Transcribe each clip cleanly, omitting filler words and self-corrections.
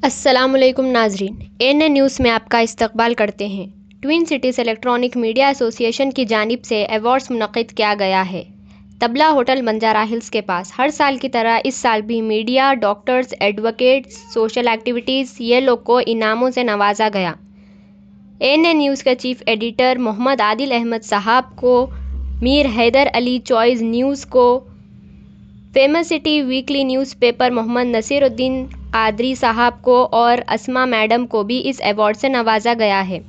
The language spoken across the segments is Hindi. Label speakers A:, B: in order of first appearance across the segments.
A: अस्सलामुअलैकुम नाजरीन, एएनए न्यूज़ में आपका इस्तकबाल करते हैं। Twin cities electronic media association की जानिब से अवार्ड्स मुनक़िद किया गया है। तबला होटल बंजारा हिल्स के पास हर साल की तरह इस साल भी media, doctors, advocates, social activities ये लोग को इनामों से नवाजा गया। एएनए न्यूज़ के चीफ एडिटर मोहम्मद आदिल अहमद साहब को, मीर हैदर अली चॉइस न्यूज़ को, famous city weekly newspaper Mohammed Naseeruddin Qadri साहब को और अस्मा मैडम को भी इस अवार्ड से नवाजा गया है।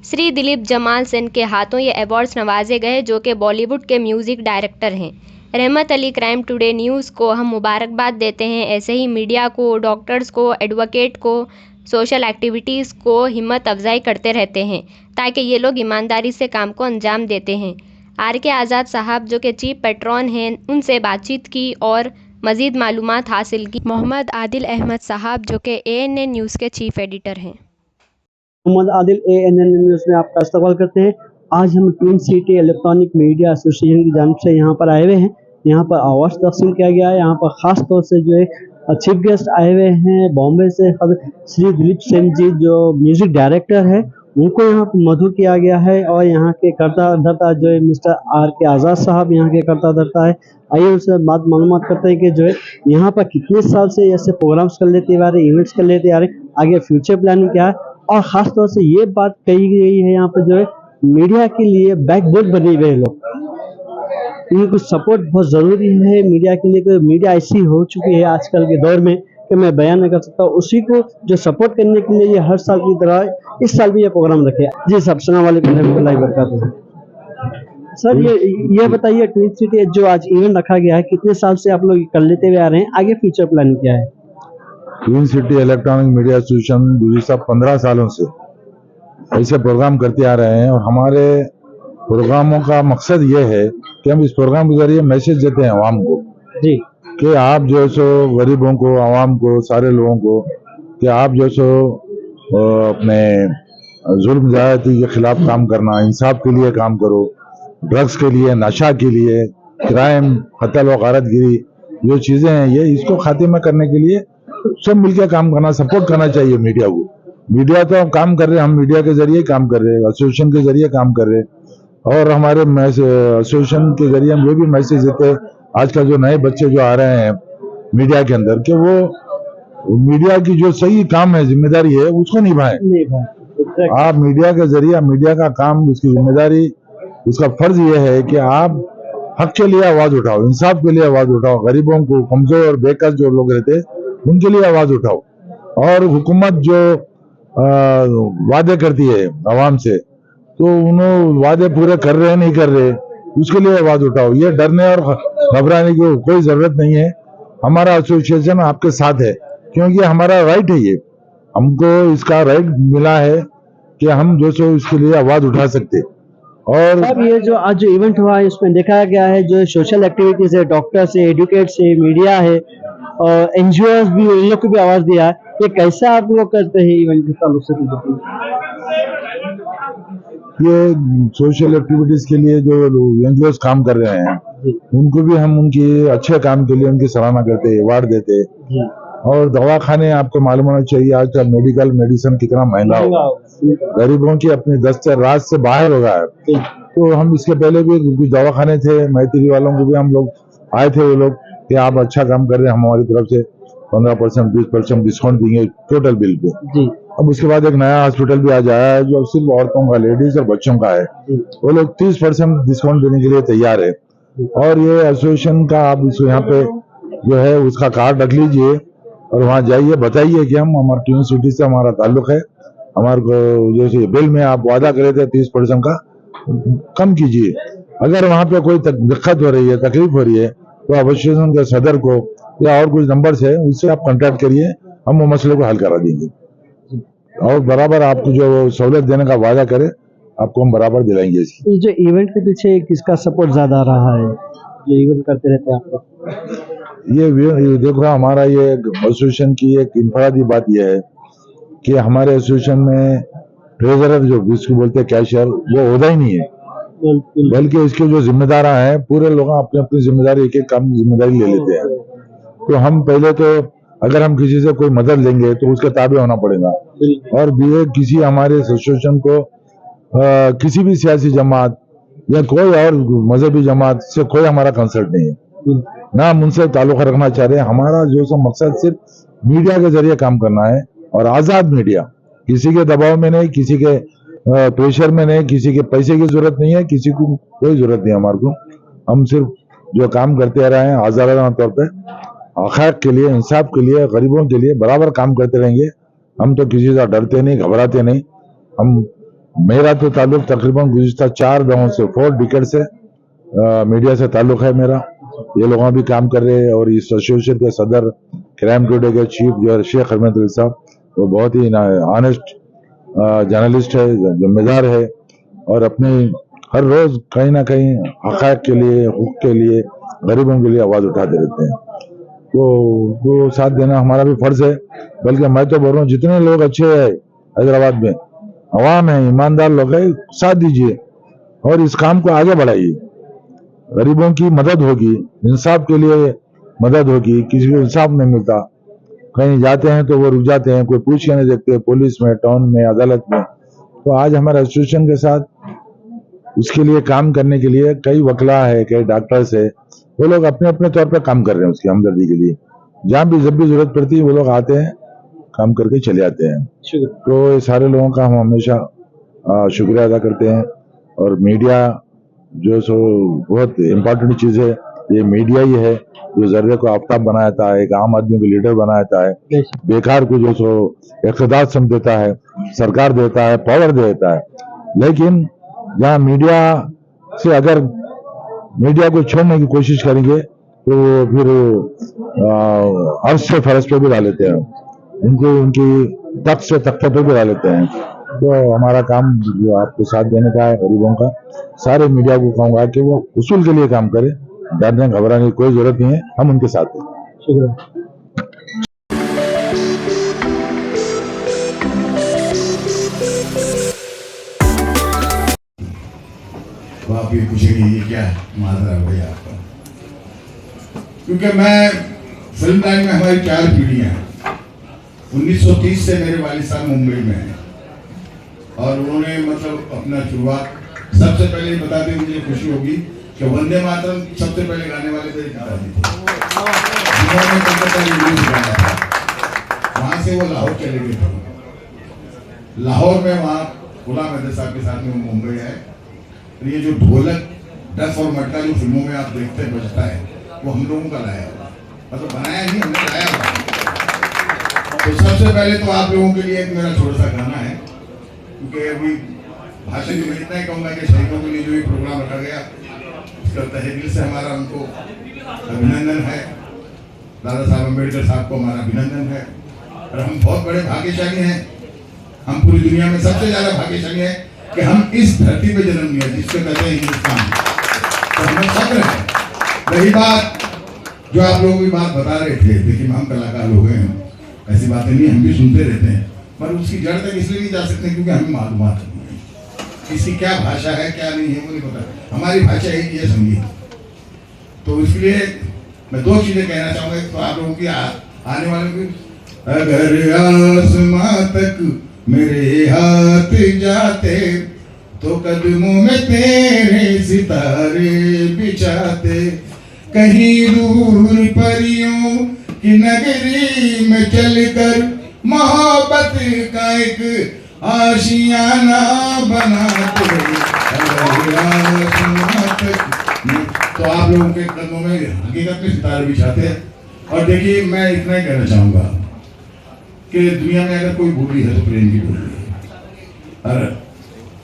A: श्री दिलीप जमाल सेन के हाथों ये अवार्ड्स नवाजे गए, जो कि बॉलीवुड के म्यूज़िक डायरेक्टर हैं। रहमत अली क्राइम टुडे न्यूज़ को हम मुबारकबाद देते हैं। ऐसे ही मीडिया को, डॉक्टर्स को, एडवोकेट को, सोशल एक्टिविटीज़ को हिम्मत अफजाई करते रहते हैं ताकि ये लोग ईमानदारी से काम को अंजाम देते हैं। RK आज़ाद साहब जो कि चीफ पेट्रॉन हैं, उनसे बातचीत की और मज़ीद मालूमात हासिल की। मोहम्मद आदिल अहमद साहब जो कि ANN न्यूज़ के चीफ एडिटर हैं।
B: मोहम्मद आदिल ANN न्यूज़ में आपका इस्तकबाल करते हैं। आज हम twin city electronic media association की जानिब से यहाँ पर आए हुए हैं। यहाँ पर अवार्ड तकसीम किया गया है। यहाँ पर ख़ास तौर से जो है चीफ गेस्ट आए हुए हैं बॉम्बे से श्री दिलीप सेन जी, जो म्यूज़िक डायरेक्टर है, उनको यहाँ पर मधु किया गया है। और यहाँ के कर्ता धर्ता जो है मिस्टर RK आज़ाद साहब यहाँ के कर्ता धर्ता है। आइए उनसे बात मालूमात करते हैं कि जो है यहाँ पर कितने साल से ऐसे प्रोग्राम्स कर लेते आ रहे, इवेंट्स कर लेते आ रहे, आगे फ्यूचर प्लानिंग क्या है। और ख़ास तौर से ये बात कही गई है यहाँ पर जो है मीडिया के लिए बैकबोन बने हुए लोग, इनको सपोर्ट बहुत ज़रूरी है मीडिया के लिए। मीडिया ऐसी हो चुकी है आजकल के दौर में कि मैं बयान नहीं कर सकता। उसी को जो सपोर्ट करने के लिए ये हर साल की तरह इस साल भी ये प्रोग्राम रखे। जी साहब, अस्सलाम वालेकुम रहमतुल्लाहि व बरकातुहू। सर ये बताइए, ट्विन सिटी जो आज इवेंट रखा गया है, कितने साल से आप लोग कर लेते हुए आ रहे हैं, आगे फ्यूचर प्लान क्या है?
C: Twin city electronic media association गुज़िश्ता 15 सालों से ऐसे प्रोग्राम करते आ रहे हैं और हमारे प्रोग्रामों का मकसद ये है कि हम इस प्रोग्राम के जरिए मैसेज देते हैं आवाम को
B: जी
C: कि आप जो सो गरीबों को, आवाम को, सारे लोगों को कि आप जो सो अपने जुल्म ज़्यादती के खिलाफ काम करना, इंसाफ के लिए काम करो, ड्रग्स के लिए, नशा के लिए, क्राइम, कत्ल व गारतगिरी जो चीज़ें हैं, ये इसको खात्मा करने के लिए सब मिलकर काम करना, सपोर्ट करना चाहिए मीडिया को। मीडिया तो काम कर रहे हैं, हम मीडिया के जरिए काम कर रहे हैं, एसोसिएशन के जरिए काम कर रहे हैं और हमारे एसोसिएशन के जरिए हम ये भी मैसेज देते हैं आजकल जो नए बच्चे जो आ रहे हैं मीडिया के अंदर कि वो मीडिया की जो सही काम है, जिम्मेदारी है, उसको निभाएं। आप मीडिया के जरिए, मीडिया का काम, उसकी जिम्मेदारी, उसका फर्ज ये है कि आप हक के लिए आवाज उठाओ, इंसाफ के लिए आवाज उठाओ, गरीबों को, कमजोर और बेकार जो लोग रहते उनके लिए आवाज उठाओ। और हुकूमत जो वादे करती है आवाम से, तो उन्होंने वादे पूरे कर रहे हैं नहीं कर रहे, उसके लिए आवाज उठाओ। ये डरने और घबराने की कोई जरूरत नहीं है। हमारा एसोसिएशन आपके साथ है क्योंकि हमारा राइट है, ये हमको इसका राइट मिला है कि हम जो सो इसके लिए आवाज उठा सकते। और
B: अब ये जो आज जो इवेंट हुआ है उसमें देखा गया है जो सोशल एक्टिविटीज है, डॉक्टर्स है, एडवोकेट्स है, मीडिया है और NGOs भी, इन लोग को भी आवाज दिया है। ये कैसा आप लोग करते हैं इवेंट के ताल्लुक से?
C: ये सोशल एक्टिविटीज के लिए जो NGOs काम कर रहे हैं उनको भी हम उनके अच्छे काम के लिए उनकी सराहना करते हैं, अवार्ड देते हैं। और दवाखाने, आपको मालूम होना चाहिए आज का मेडिकल मेडिसिन कितना महंगा होगा, गरीबों की अपनी दस्त रात से बाहर हो गया है। तो हम इसके पहले भी कुछ दवाखाने थे, मैत्री वालों को भी हम लोग आए थे, वो लोग कि आप अच्छा काम कर रहे हैं, हमारी तरफ से 15% 20% डिस्काउंट देंगे टोटल बिल पे। अब उसके बाद एक नया हॉस्पिटल भी आ जाया है जो सिर्फ औरतों का, लेडीज और बच्चों का है, वो लोग 30% डिस्काउंट देने के लिए तैयार है। और ये एसोसिएशन का आप इसको यहाँ पे जो है उसका कार्ड रख लीजिए और वहाँ जाइए, बताइए कि हम हमारे ट्विन सिटी से हमारा ताल्लुक है, हमारे को जैसे बिल में आप वादा करे थे 30% का कम कीजिए। अगर वहाँ पे कोई दिक्कत हो रही है, तकलीफ हो रही है, तो एसोसिएशन के सदर को या और कुछ नंबर है उससे आप कांटेक्ट करिए, हम वो मसले को हल करा देंगे और बराबर आपको जो सहूलियत देने का वादा करे आपको हम बराबर दिलाएंगे।
B: ये जो इवेंट के पीछे किसका सपोर्ट ज्यादा रहा है, जो इवेंट करते रहते हैं आप लोग?
C: ये देखो, हमारा ये एसोसिएशन की एक इनफरादी बात यह है कि हमारे एसोसिएशन में ट्रेजरर जो जिसको बोलते हैं कैशियर, वो होता ही नहीं है, बल्कि इसके जो जिम्मेदार हैं पूरे लोग अपनी अपनी जिम्मेदारी, एक एक काम की जिम्मेदारी ले लेते हैं। तो हम पहले तो अगर हम किसी से कोई मदद लेंगे तो उसके ताबे होना पड़ेगा। और भी किसी हमारे एसोसिएशन को किसी भी सियासी जमात या कोई और मजहबी जमात से कोई हमारा कंसर्ट नहीं है, ना हम उनसे ताल्लुक रखना चाह रहे हैं। हमारा जो सब मकसद सिर्फ मीडिया के जरिए काम करना है, और आजाद मीडिया, किसी के दबाव में नहीं, किसी के प्रेशर में नहीं, किसी के पैसे की जरूरत नहीं है, किसी को कोई जरूरत नहीं है हमारे को। हम सिर्फ जो काम करते रहे हैं आजादाना तौर पे हक़ाइक़ के लिए, इंसाफ के लिए, गरीबों के लिए बराबर काम करते रहेंगे। हम तो किसी से डरते नहीं, घबराते नहीं। मेरा तो ताल्लुक तकरीबन गुज़िश्ता 4 दौर से 4 डिकेड से मीडिया से ताल्लुक है मेरा। ये लोग भी काम कर रहे हैं, और इस एसोसिएशन के सदर क्राइम टुडे के चीफ जो है शेख अहमद अली साहब, वो बहुत ही ऑनेस्ट जर्नलिस्ट है, जिम्मेदार है, और अपने हर रोज कहीं ना कहीं हक़ाइक़ के लिए, हुकूक़ के लिए, गरीबों के लिए आवाज उठाते रहते हैं। तो साथ देना हमारा भी फर्ज है। बल्कि मैं तो बोल रहा हूँ, जितने लोग अच्छे हैं हैदराबाद में, अवाम है, ईमानदार लोग है, साथ दीजिए और इस काम को आगे बढ़ाइए। गरीबों की मदद होगी, इंसाफ के लिए मदद होगी। किसी को इंसाफ नहीं मिलता, कहीं जाते हैं तो वो रुक जाते हैं, कोई पूछ के नहीं देखते, पुलिस में, टाउन में, अदालत में। तो आज हमारे एसोसिएशन के साथ उसके लिए काम करने के लिए कई वकला है, कई डॉक्टर्स है, वो लोग अपने अपने तौर पर काम कर रहे हैं उसकी हमदर्दी के लिए। जहाँ भी जब भी जरूरत पड़ती है वो लोग आते हैं, काम करके चले जाते हैं। तो ये सारे लोगों का हम हमेशा शुक्रिया अदा करते हैं। और मीडिया जो सो बहुत इम्पोर्टेंट चीज है। ये मीडिया ही है जो जर्रे को आफ्ताब बनाता है, एक आम आदमी को लीडर बनाता है, बेकार को जो सो इक़्तिदार समझता है, सरकार देता है, पावर देता है। लेकिन जहाँ मीडिया से अगर मीडिया को छोड़ने की कोशिश करेंगे तो फिर अर्श से फरश पे भी ला लेते हैं, उनको उनकी तख्त से तख्ते पे भी ला लेते हैं। तो हमारा काम जो आपको साथ देने का है गरीबों का, सारे मीडिया को कहूँगा कि वो उसूल के लिए काम करे, डरने घबराने की कोई जरूरत नहीं है, हम उनके साथ हैं। शुक्रिया।
D: तो आप ये पूछेंगे ये क्या माजरा है भैया आपका, क्योंकि मैं फिल्म लाइन में हमारी 4 पीढ़ियां हैं। 1930 से मेरे वालिद साहब मुंबई में हैं, और उन्होंने मतलब अपना शुरुआत, सबसे पहले बता दें, मुझे खुशी होगी कि वंदे मातरम सबसे पहले गाने वाले मेरे पिताजी थे, जिन्होंने कलकत्ता रिलीज गाया था। वहाँ से वो लाहौर चले गए थे। लाहौर में वहाँ गुलाम अहमद साहब के साथ में मुंबई है। ये जो ढोलक, डफ और मटका जो फिल्मों में आप देखते हैं बजता है, वो हम लोगों का लाया हुआ, मतलब बनाया नहीं, हमने लाया हुआ। तो सबसे पहले तो आप लोगों के लिए एक मेरा छोटा सा गाना है, क्योंकि अभी भाषण में इतना ही कहूँगा कि शहीदों के लिए जो ये प्रोग्राम रखा गया, इसका तहे दिल से हमारा उनको अभिनंदन है। दादा साहब अम्बेडकर साहब को हमारा अभिनंदन है। और हम बहुत बड़े भाग्यशाली हैं, हम पूरी दुनिया में सबसे ज्यादा भाग्यशाली हैं कि हम इस धरती पे जन्म लिया जिसको कहते हैं हिंदुस्तान। तो हमें फक्र है। रही बात जो आप लोग भी बात बता रहे थे, देखिए हम कलाकार लोग हैं, ऐसी बातें नहीं, हम भी सुनते रहते हैं, पर उसकी जड़ तक इसलिए नहीं जा सकते क्योंकि हमें मालूमात नहीं है इसकी क्या भाषा है, क्या नहीं है, वो नहीं पता। हमारी भाषा एक ही है, संगीत। तो इसलिए मैं 2 चीजें कहना चाहूंगा। तो आप लोगों की आने वाले की, अगर आसमां तक मेरे हाथ जाते तो कदमों में तेरे सितारे बिछाते, कहीं दूर परियों की नगरी में चलकर मोहब्बत का एक आशियाना बनाते। तो आप लोगों के कदमों में हकीकत में सितारे बिछाते हैं। और देखिए मैं इतना ही कहना चाहूंगा कि दुनिया में अगर कोई बोली है तो प्रेम की बोली है। और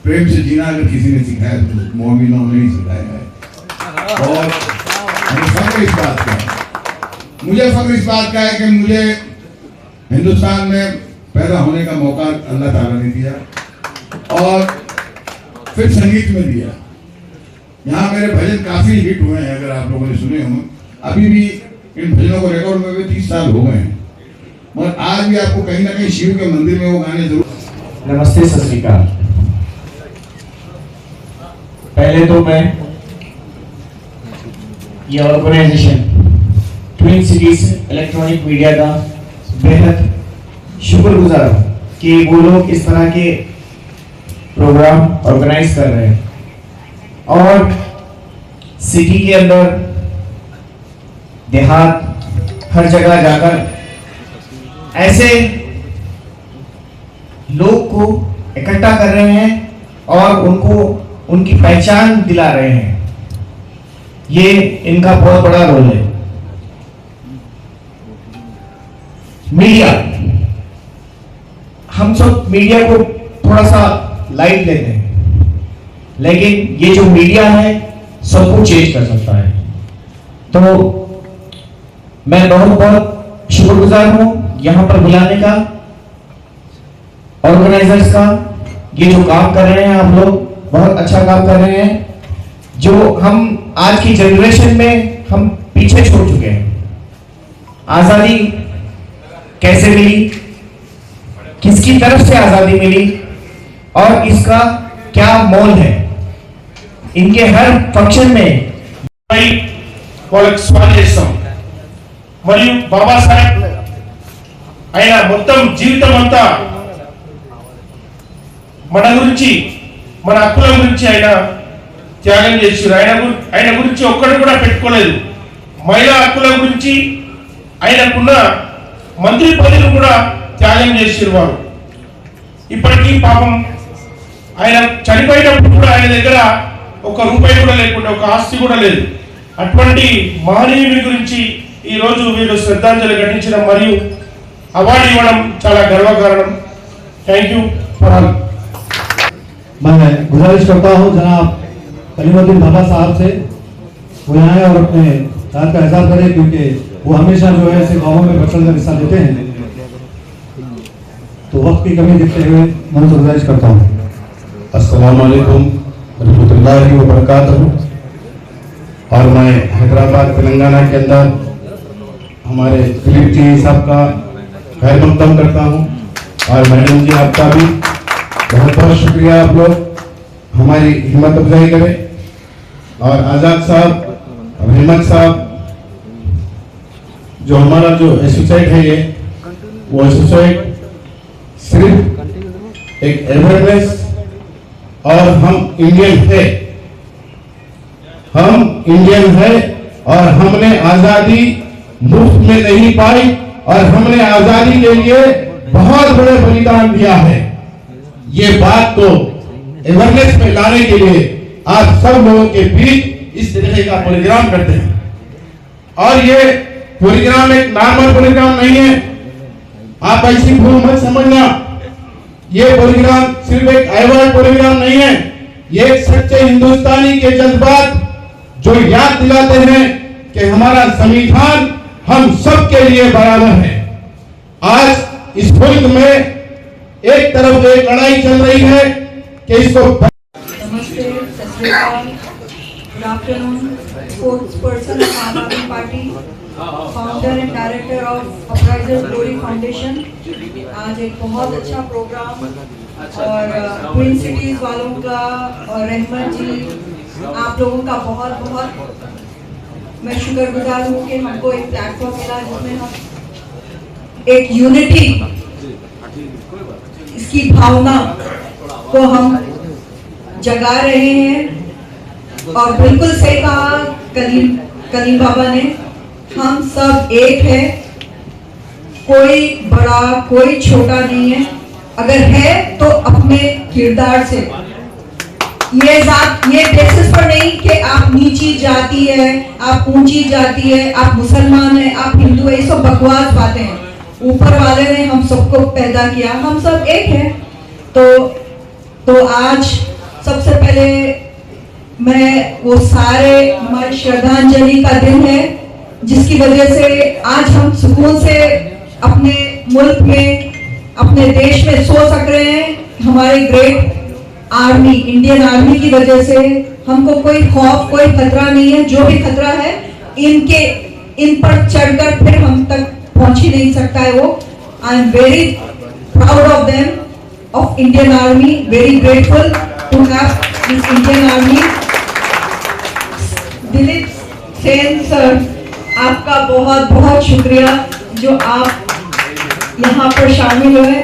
D: प्रेम से जीना अगर किसी ने सिखाया तो मोमिनों ने ही सिखाया है। और मुझे फख्र इस बात का है कि मुझे हिंदुस्तान में पैदा होने का मौका अल्लाह ताला ने दिया, और फिर संगीत में दिया। यहाँ मेरे भजन काफी हिट हुए हैं, अगर आप लोगों ने सुने हों। अभी भी इन भजनों को रिकॉर्ड में 30 साल हो गए हैं, और आज भी आपको कहीं ना कहीं शिव के मंदिर में वो गाने जरूर।
E: नमस्ते, सत श्री अकाल। पहले तो मैं ये organisation twin cities electronic media का बेहद शुक्रगुजार हूँ कि वो लोग इस तरह के प्रोग्राम ऑर्गेनाइज कर रहे हैं और सिटी के अंदर देहात हर जगह जाकर ऐसे लोग को इकट्ठा कर रहे हैं और उनको उनकी पहचान दिला रहे हैं। ये इनका बहुत बड़ा रोल है। मीडिया, हम सब मीडिया को थोड़ा सा लाइट लेते हैं, लेकिन ये जो मीडिया है सबको चेंज कर सकता है। तो मैं बहुत बहुत शुक्रगुजार हूं यहां पर बुलाने का, ऑर्गेनाइजर्स का। ये जो काम कर रहे हैं आप लोग बहुत अच्छा काम कर रहे हैं, जो हम आज की जनरेशन में हम पीछे छोड़ चुके हैं। आजादी कैसे मिली, किसकी तरफ से आजादी मिली और इसका क्या मोल है, इनके हर फंक्शन में
F: వాళ్ళకి స్వాగతం చేస్తాం। మరియు బాబాసాహెబ్ ఆయన మొత్తం జీవితం అంతా మన గురించి, మన హక్కుల గురించి ఆయన త్యాగం చేశారు। ఆయన గురించి ఒక్కడు కూడా పెట్టుకోలేదు। మహిళా హక్కుల గురించి ఆయనకున్న మంత్రి పదవిని కూడా త్యాగం చేశారు వారు। ఇప్పటికీ పాపం ఆయన చనిపోయినప్పుడు కూడా ఆయన దగ్గర ఒక రూపాయి కూడా లేకుండా, ఒక ఆస్తి కూడా లేదు। అటువంటి మహనీయుని గురించి ఈ రోజు వీళ్ళు శ్రద్ధాంజలి ఘటించడం మరియు అవార్డు ఇవ్వడం చాలా గర్వకారణం। Thank you for all.
G: मैं गुजारिश करता हूँ जनाब कलीमुद्दीन बाबा साहब से वो यहाँ आए और अपने साथ का एहसास करें, क्योंकि वो हमेशा जो है ऐसे गाँवों में बढ़ कर हिस्सा लेते हैं। तो वक्त की कमी देखते हुए मैं उनसे गुजारिश करता हूँ।
H: अस्सलाम वालेकुम रहमतुल्लाहि व बरकातहू। और मैं हैदराबाद तेलंगाना के अंदर हमारे दिलीप जी साहब का खैर मकदम करता हूँ और मैडम जी आपका भी बहुत बहुत शुक्रिया। आप लोग हमारी हिम्मत अफजाई करें। और आज़ाद साहब और हिम्मत साहब, जो हमारा जो एसोसिएट है ये, वो एसोसिएट सिर्फ एक अवेयरनेस और हम इंडियन है, हम इंडियन है और हमने आजादी मुफ्त में नहीं पाई और हमने आजादी के लिए बहुत बड़े बलिदान दिया है। ये बात तो अवेयरनेस में लाने के लिए आप सब लोगों के बीच इस तरीके का प्रोग्राम करते हैं। और ये प्रोग्राम एक नॉर्मल प्रोग्राम नहीं है, आप ऐसी भूल मत समझना। ये प्रोग्राम सिर्फ एक अवार्ड प्रोग्राम नहीं है, ये एक सच्चे हिंदुस्तानी के जज्बात जो याद दिलाते हैं कि हमारा संविधान हम सब के लिए बराबर है। आज इस मुल्क में एक तरफ एक लड़ाई चल रही है कि इसको
I: नमस्ते, सत श्री अकाल, good afternoon. Sports person of Aam Aadmi party, founder and director of uprisers glory foundation. आज एक बहुत अच्छा प्रोग्राम और ट्विन सिटीज वालों का और रहमत जी आप लोगों का बहुत बहुत मैं शुक्रगुजार हूँ कि हमको एक प्लेटफॉर्म मिला जिसमें हम एक यूनिटी, इसकी भावना को हम जगा रहे हैं। और बिल्कुल सही कहा कलीम बाबा ने, हम सब एक है, कोई बड़ा कोई छोटा नहीं है। अगर है तो अपने किरदार से, ये बेसिस पर नहीं कि आप नीची जाति है, आप ऊंची जाति है, आप मुसलमान है, आप हिंदू है, ये सब बकवास बातें हैं। ऊपर वाले ने हम सबको पैदा किया, हम सब एक है। तो आज सबसे पहले मैं वो सारे हमारी श्रद्धांजलि का दिन है जिसकी वजह से आज हम सुकून से अपने मुल्क में, अपने देश में सो सक रहे हैं। हमारी ग्रेट आर्मी, इंडियन आर्मी की वजह से हमको कोई खौफ, कोई खतरा नहीं है। जो भी खतरा है इन पर चढ़कर फिर हम तक पहुंच ही नहीं सकता है वो। I am very proud of them, of Indian army, very grateful to have this Indian army. Dilip Sen sir, आपका बहुत बहुत शुक्रिया जो आप यहाँ पर शामिल हुए।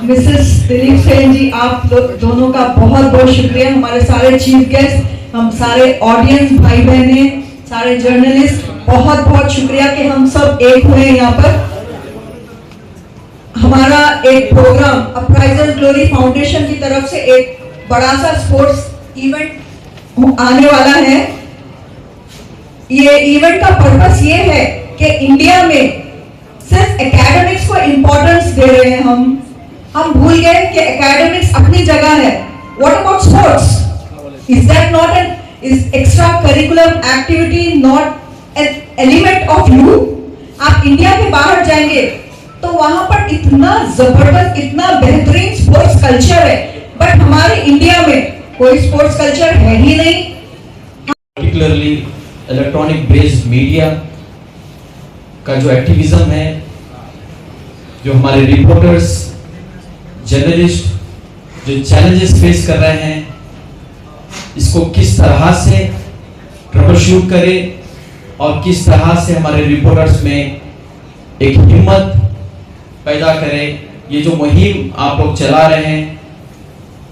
I: मिसेस दिलीप सेन जी, आप दोनों का बहुत बहुत शुक्रिया। हमारे सारे चीफ गेस्ट, हम सारे ऑडियंस भाई बहने, सारे जर्नलिस्ट, बहुत बहुत शुक्रिया कि हम सब एक हुए यहाँ पर। हमारा एक प्रोग्राम अपराइजल ग्लोरी फाउंडेशन की तरफ से एक बड़ा सा स्पोर्ट्स इवेंट आने वाला है। ये इवेंट का पर्पस ये है कि इंडिया में सिर्फ एकेडमिक्स को इम्पोर्टेंस दे रहे हैं हम भूल गए कि एकेडमिक्स अपनी जगह है। What about sports? Is that not an is extra curriculum activity, not an element of you? आप इंडिया के बाहर जाएंगे तो वहां पर इतना जबरदस्त, इतना बेहतरीन स्पोर्ट्स कल्चर है, बट हमारे इंडिया में कोई स्पोर्ट्स कल्चर है ही नहीं।
J: पर्टिकुलरली इलेक्ट्रॉनिक बेस्ड मीडिया का जो एक्टिविज्म है, जो हमारे रिपोर्टर्स, जर्नलिस्ट जो चैलेंजेस फेस कर रहे हैं, इसको किस तरह से ट्रबल शूट करें और किस तरह से हमारे रिपोर्टर्स में एक हिम्मत पैदा करें, ये जो मुहिम आप लोग चला रहे हैं,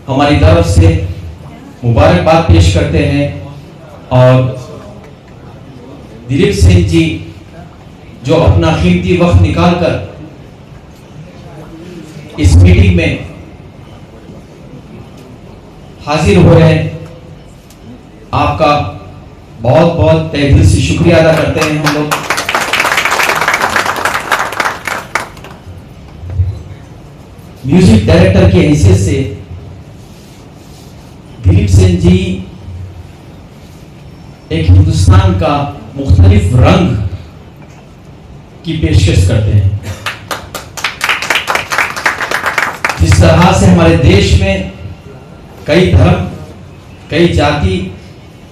J: हमारी तरफ से मुबारकबाद पेश करते हैं। और दिलीप सिंह जी जो अपना कीमती वक्त निकालकर इस मीटिंग में हाजिर हो रहे हैं, आपका बहुत बहुत तहे दिल से शुक्रिया अदा करते हैं हम लोग। म्यूजिक डायरेक्टर की हैसियत से दिलीप सिंह जी एक हिंदुस्तान का मुख्तलिफ रंग की पेशकश करते हैं। जिस तरह से हमारे देश में कई धर्म, कई जाति,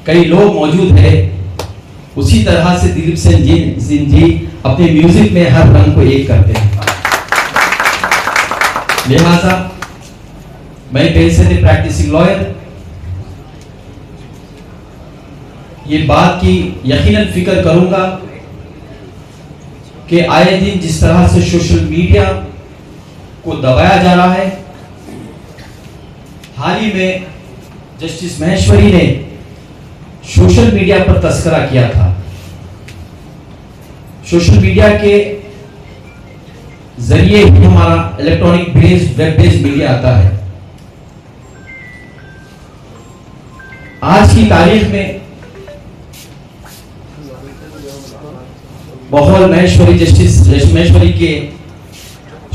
J: कई लोग मौजूद है, उसी तरह से दिलीप सिंह जी अपने म्यूजिक में हर रंग को एक करते हैं। लिहाजा मैं पेशे से प्रैक्टिसिंग लॉयर ये बात की यकीनन फिक्र करूंगा कि आए दिन जिस तरह से सोशल मीडिया को दबाया जा रहा है, हाल ही में जस्टिस महेश्वरी ने सोशल मीडिया पर तस्करा किया था। सोशल मीडिया के जरिए ही हमारा electronic based, web based media आता है। आज की तारीख में बहौल महेश्वरी, जस्टिस महेश्वरी के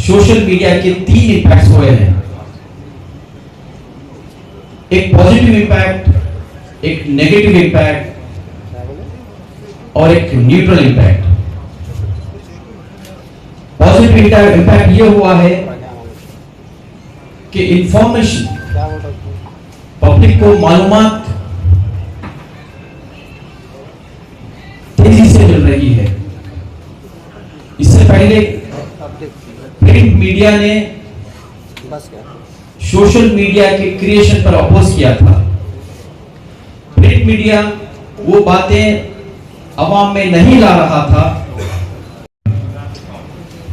J: सोशल मीडिया के 3 इंपैक्ट हुए हैं। एक पॉजिटिव इंपैक्ट, एक नेगेटिव इंपैक्ट और एक न्यूट्रल इंपैक्ट। पॉजिटिव इंपैक्ट ये हुआ है कि इंफॉर्मेशन, पब्लिक को मालूमात तेजी से मिल रही है। इससे पहले प्रिंट मीडिया ने सोशल मीडिया के क्रिएशन पर अपोज किया था। प्रिंट मीडिया वो बातें अवाम में नहीं ला रहा था।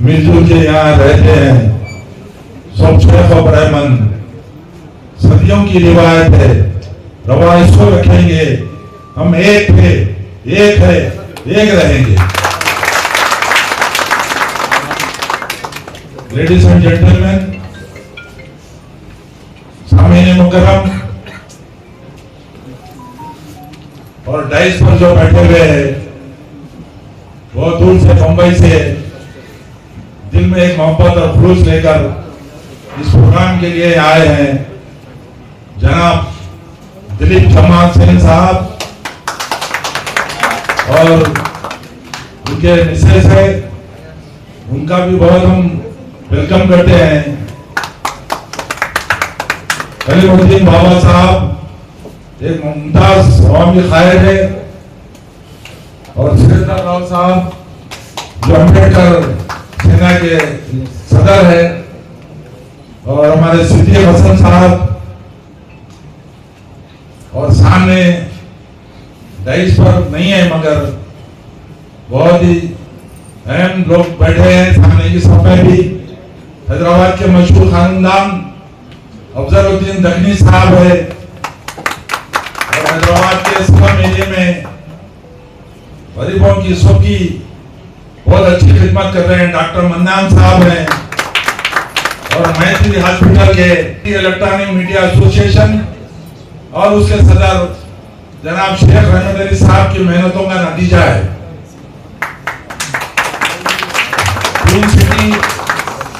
C: मिलजुल के यहाँ रहते हैं, सब शेख और ब्राह्मण, सदियों की रिवायत है, रवायत को रखेंगे, हम एक थे, एक है, एक रहेंगे। लेडीज एंड जेंटलमैन, सामने मुकर्रम और डाइस पर जो बैठे हुए हैं, वो दूर से मुंबई से दिल में एक मोहब्बत और खुलूस लेकर इस प्रोग्राम के लिए आए हैं। जनाब दिलीप जमात सिंह साहब और उनके मिसेस है, उनका भी बहुत हम वेलकम करते हैं। कलीमुद्दीन बाबा साहब एक मुमताज अवामी कायद है, और सुरेंद्र राव साहब जो अम्बेडकर सेना के सदर है, और हमारे सिद्दीक हसन साहब, और सामने डाइस पर नहीं है मगर बहुत ही अहम लोग बैठे हैं सामने की सब में भी, हैदराबाद के मशहूर खानदान अफजलुद्दीन दखनी साहब है, और हैदराबाद के स्लम एरिया में गरीबों की सबकी बहुत अच्छी खिदमत कर रहे हैं डॉक्टर मन्नान साहब हैं, और मैत्री हॉस्पिटल के इलेक्ट्रॉनिक मीडिया एसोसिएशन और उसके सदर जनाब शेख रहमत अली साहब की मेहनतों का नतीजा है। ट्विन सिटी,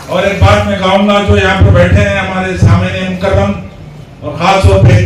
C: और एक बात मैं कहूंगा जो यहाँ पर बैठे हैं हमारे सामने मुकर्रम और खास तौर पे